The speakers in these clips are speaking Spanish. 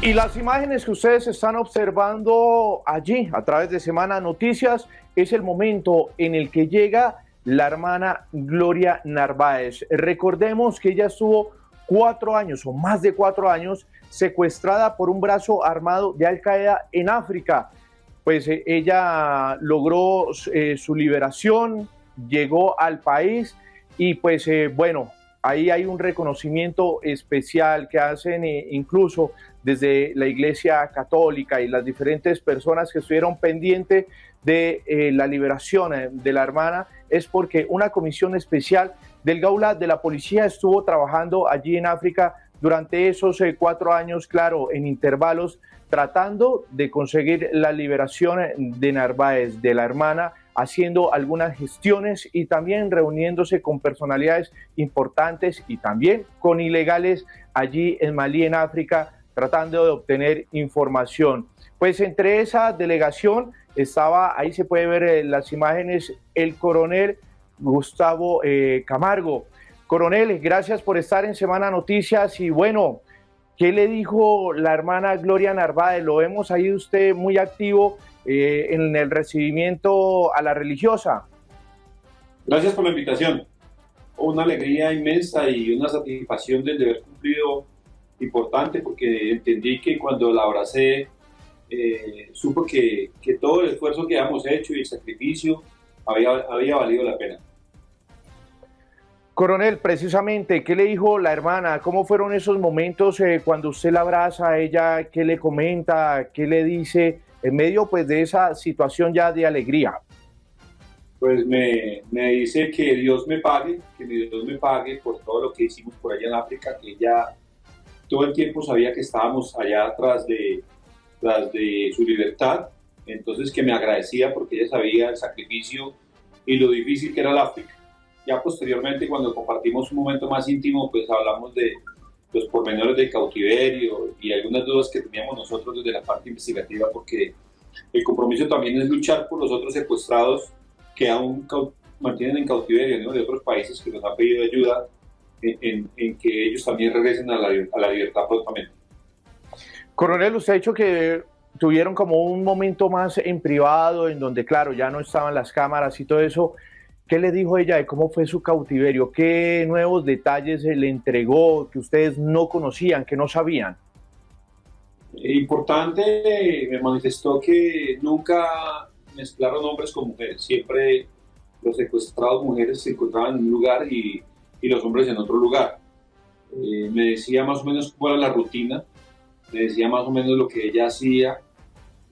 Y las imágenes que ustedes están observando allí a través de Semana Noticias es el momento en el que llega la hermana Gloria Narváez. Recordemos que ella estuvo 4 años o más de 4 años secuestrada por un brazo armado de Al Qaeda en África. Pues ella logró su liberación, llegó al país y pues bueno, ahí hay un reconocimiento especial que hacen incluso desde la Iglesia Católica y las diferentes personas que estuvieron pendientes de la liberación de la hermana, es porque una comisión especial del Gaula de la policía estuvo trabajando allí en África durante esos 4 años, claro, en intervalos, tratando de conseguir la liberación de Narváez, de la hermana, haciendo algunas gestiones y también reuniéndose con personalidades importantes y también con ilegales allí en Malí, en África, tratando de obtener información. Pues entre esa delegación estaba, ahí se puede ver las imágenes, el coronel Gustavo Camargo. Coronel, gracias por estar en Semana Noticias y bueno, ¿qué le dijo la hermana Gloria Narváez? Lo vemos ahí usted muy activo en el recibimiento a la religiosa. Gracias por la invitación. Una alegría inmensa y una satisfacción del deber cumplido importante, porque entendí que cuando la abracé, supo que todo el esfuerzo que habíamos hecho y el sacrificio había valido la pena. Coronel, precisamente, ¿qué le dijo la hermana? ¿Cómo fueron esos momentos cuando usted la abraza a ella? ¿Qué le comenta? ¿Qué le dice en medio pues, de esa situación ya de alegría? Pues me dice que Dios me pague, que mi Dios me pague por todo lo que hicimos por allá en África, que ella todo el tiempo sabía que estábamos allá tras de su libertad, entonces que me agradecía porque ella sabía el sacrificio y lo difícil que era el África. Ya posteriormente, cuando compartimos un momento más íntimo, pues hablamos de los pormenores del cautiverio y algunas dudas que teníamos nosotros desde la parte investigativa, porque el compromiso también es luchar por los otros secuestrados que aún mantienen en cautiverio, ¿no? De otros países que nos han pedido ayuda en que ellos también regresen a la libertad prontamente. Coronel, usted ha dicho que tuvieron como un momento más en privado, en donde, claro, ya no estaban las cámaras y todo eso. ¿Qué le dijo ella de cómo fue su cautiverio? ¿Qué nuevos detalles le entregó que ustedes no conocían, que no sabían? Importante, me manifestó que nunca mezclaron hombres con mujeres. Siempre los secuestrados mujeres se encontraban en un lugar y los hombres en otro lugar. Me decía más o menos cuál era la rutina, me decía más o menos lo que ella hacía,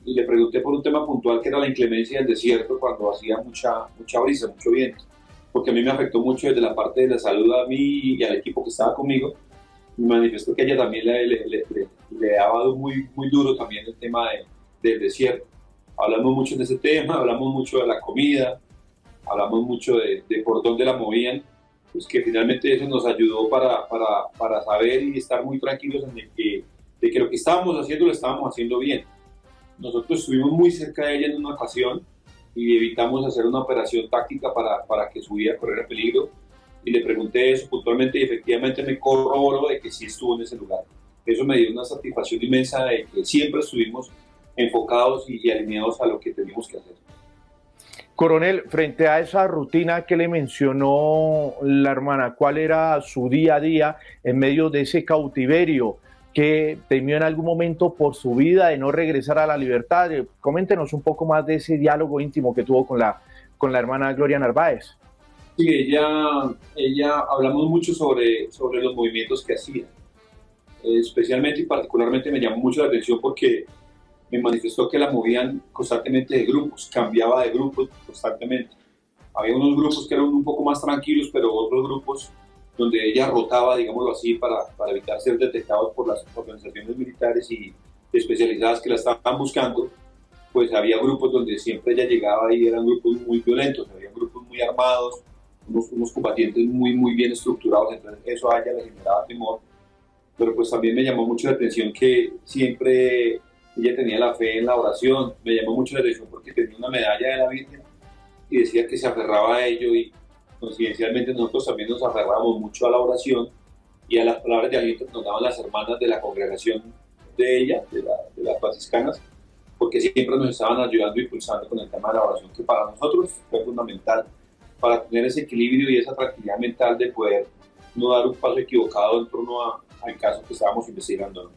y le pregunté por un tema puntual que era la inclemencia del desierto cuando hacía mucha brisa, mucho viento, porque a mí me afectó mucho desde la parte de la salud a mí y al equipo que estaba conmigo. Me manifestó que ella también le daba muy duro también el tema del desierto. Hablamos mucho de ese tema, hablamos mucho de la comida, hablamos mucho de por dónde la movían, pues que finalmente eso nos ayudó para saber y estar muy tranquilos de que lo que estábamos haciendo lo estábamos haciendo bien. Nosotros estuvimos muy cerca de ella en una ocasión y evitamos hacer una operación táctica para que su vida corriera peligro, y le pregunté eso puntualmente y efectivamente me corroboró de que sí estuvo en ese lugar. Eso me dio una satisfacción inmensa de que siempre estuvimos enfocados y alineados a lo que teníamos que hacer. Coronel, frente a esa rutina que le mencionó la hermana, ¿cuál era su día a día en medio de ese cautiverio? Que temió en algún momento por su vida de no regresar a la libertad. Coméntenos un poco más de ese diálogo íntimo que tuvo con la hermana Gloria Narváez. Sí, ella hablamos mucho sobre los movimientos que hacía. Especialmente y particularmente me llamó mucho la atención porque me manifestó que la movían constantemente de grupos, cambiaba de grupos constantemente. Había unos grupos que eran un poco más tranquilos, pero otros grupos donde ella rotaba, digámoslo así, para evitar ser detectados por las organizaciones militares y especializadas que la estaban buscando. Pues había grupos donde siempre ella llegaba y eran grupos muy violentos, había grupos muy armados, unos combatientes muy bien estructurados, entonces eso a ella le generaba temor. Pero pues también me llamó mucho la atención que siempre ella tenía la fe en la oración. Me llamó mucho la atención porque tenía una medalla de la Virgen y decía que se aferraba a ello, y coincidencialmente nosotros también nos aferramos mucho a la oración y a las palabras de aliento que nos daban las hermanas de la congregación de ella, de las franciscanas, porque siempre nos estaban ayudando y impulsando con el tema de la oración, que para nosotros fue fundamental para tener ese equilibrio y esa tranquilidad mental de poder no dar un paso equivocado en torno al caso que estábamos investigando, ¿no?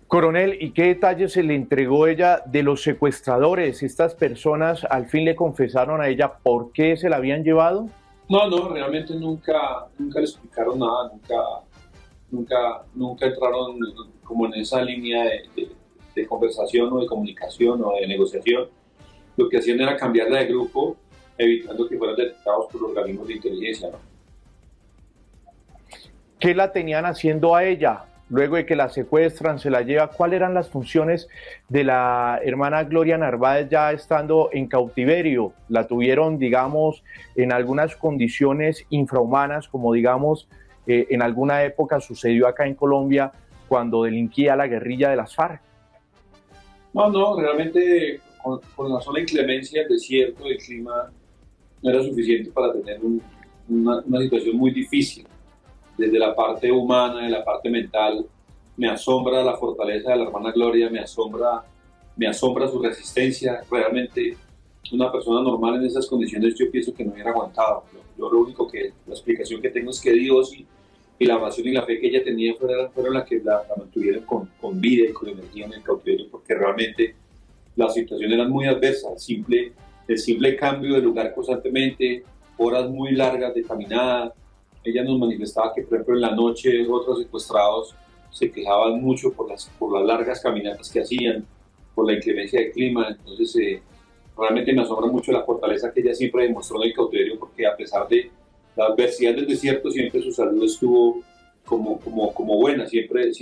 Coronel, ¿y qué detalles se le entregó ella de los secuestradores? ¿Estas personas al fin le confesaron a ella por qué se la habían llevado? No, realmente nunca le explicaron nada, nunca entraron como en esa línea de conversación o de comunicación o de negociación. Lo que hacían era cambiarla de grupo, evitando que fueran detectados por los organismos de inteligencia, ¿no? ¿Qué la tenían haciendo a ella? Luego de que la secuestran, se la lleva, ¿cuáles eran las funciones de la hermana Gloria Narváez ya estando en cautiverio? La tuvieron, digamos, en algunas condiciones infrahumanas, como digamos, en alguna época sucedió acá en Colombia cuando delinquía la guerrilla de las FARC. No, realmente con la sola inclemencia del desierto, el clima no era suficiente para tener una situación muy difícil. Desde la parte humana, de la parte mental, me asombra la fortaleza de la hermana Gloria, me asombra su resistencia. Realmente una persona normal en esas condiciones yo pienso que no hubiera aguantado. Yo lo único la explicación que tengo es que Dios y la oración y la fe que ella tenía fueron las que la mantuvieron con vida y con energía en el cautiverio, porque realmente las situaciones eran muy adversas. El simple cambio de lugar constantemente, horas muy largas de caminada. Ella nos manifestaba que, por ejemplo, en la noche otros secuestrados se quejaban mucho por las largas caminatas que hacían, por la inclemencia del clima. Entonces, realmente me asombra mucho la fortaleza que ella siempre demostró en el cautiverio, porque a pesar de la adversidad del desierto, siempre su salud estuvo como buena, siempre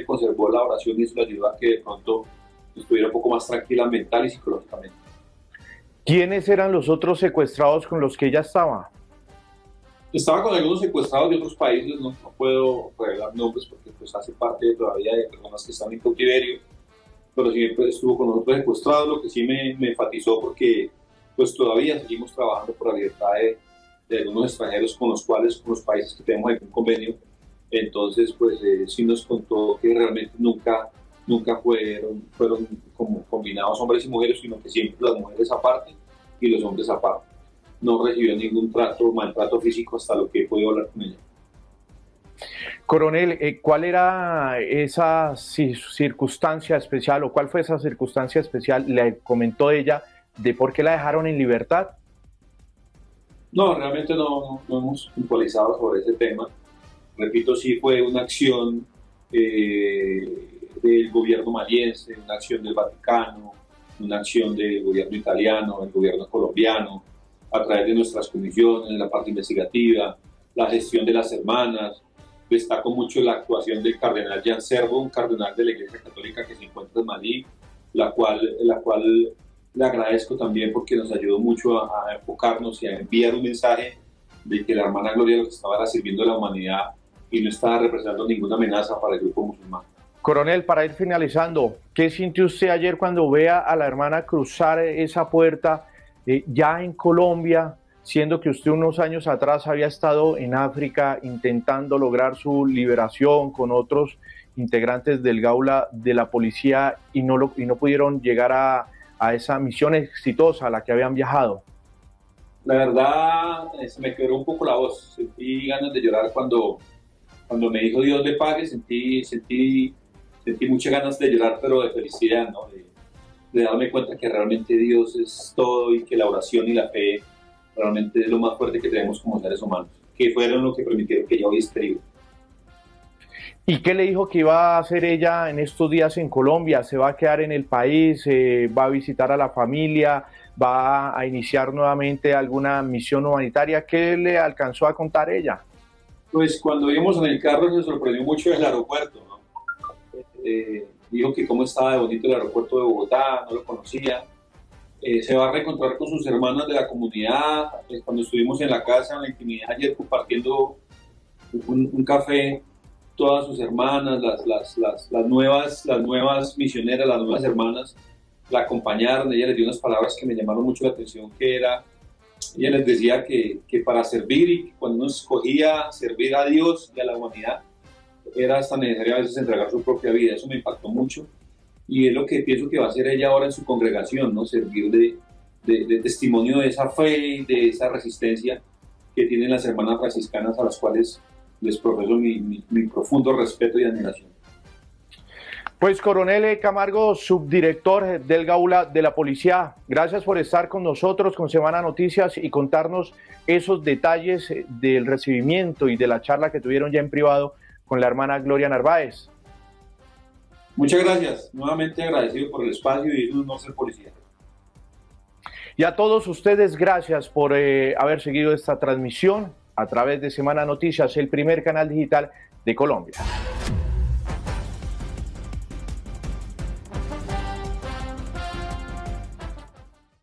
conservó la oración y eso le ayudó a que de pronto estuviera un poco más tranquila mental y psicológicamente. ¿Quiénes eran los otros secuestrados con los que ella estaba? Estaba con algunos secuestrados de otros países, no puedo revelar nombres porque pues hace parte todavía de personas que están en cautiverio, pero siempre estuvo con otros secuestrados, lo que sí me enfatizó porque pues todavía seguimos trabajando por la libertad de algunos extranjeros con los países que tenemos algún convenio. Entonces pues sí nos contó que realmente nunca fueron como combinados hombres y mujeres, sino que siempre las mujeres aparte y los hombres aparte. No recibió ningún maltrato físico hasta lo que he podido hablar con ella. Coronel, ¿cuál era esa circunstancia especial o cuál fue esa circunstancia especial? ¿Le comentó ella de por qué la dejaron en libertad? No, realmente no hemos puntualizado sobre ese tema. Repito, sí fue una acción del gobierno maliense, una acción del Vaticano, una acción del gobierno italiano, del gobierno colombiano, a través de nuestras comisiones, la parte investigativa, la gestión de las hermanas. Destaco mucho la actuación del cardenal Jan Servo, un cardenal de la Iglesia Católica que se encuentra en Malí, la cual le agradezco también porque nos ayudó mucho a enfocarnos y a enviar un mensaje de que la hermana Gloria lo que estaba era sirviendo a la humanidad y no estaba representando ninguna amenaza para el grupo musulmán. Coronel, para ir finalizando, ¿qué sintió usted ayer cuando vea a la hermana cruzar esa puerta ya en Colombia, siendo que usted unos años atrás había estado en África intentando lograr su liberación con otros integrantes del Gaula de la policía y no pudieron llegar a esa misión exitosa a la que habían viajado? La verdad, se me quebró un poco la voz. Sentí ganas de llorar cuando me dijo Dios le pague. Sentí muchas ganas de llorar, pero de felicidad, ¿no? De darme cuenta que realmente Dios es todo y que la oración y la fe realmente es lo más fuerte que tenemos como seres humanos, que fueron lo que permitieron que yo hoy esté vivo. ¿Y qué le dijo que iba a hacer ella en estos días en Colombia? ¿Se va a quedar en el país? ¿Va a visitar a la familia? ¿Va a iniciar nuevamente alguna misión humanitaria? ¿Qué le alcanzó a contar ella? Pues cuando íbamos en el carro se sorprendió mucho del aeropuerto, ¿no? Dijo que cómo estaba de bonito el aeropuerto de Bogotá, no lo conocía. Se va a reencontrar con sus hermanas de la comunidad. Cuando estuvimos en la casa, en la intimidad ayer, compartiendo un café, todas sus hermanas, las nuevas misioneras, las nuevas hermanas, la acompañaron. Ella les dio unas palabras que me llamaron mucho la atención, ella les decía que para servir y cuando uno escogía servir a Dios y a la humanidad, era hasta necesario a veces entregar su propia vida. Eso me impactó mucho y es lo que pienso que va a hacer ella ahora en su congregación, ¿no? Servir de testimonio de esa fe y de esa resistencia que tienen las hermanas franciscanas, a las cuales les profeso mi profundo respeto y admiración. Pues Coronel Camargo, subdirector del Gaula de la Policía, gracias por estar con nosotros con Semana Noticias y contarnos esos detalles del recibimiento y de la charla que tuvieron ya en privado con la hermana Gloria Narváez. Muchas gracias, nuevamente agradecido por el espacio y es un honor ser policía. Y a todos ustedes, gracias por haber seguido esta transmisión a través de Semana Noticias, el primer canal digital de Colombia.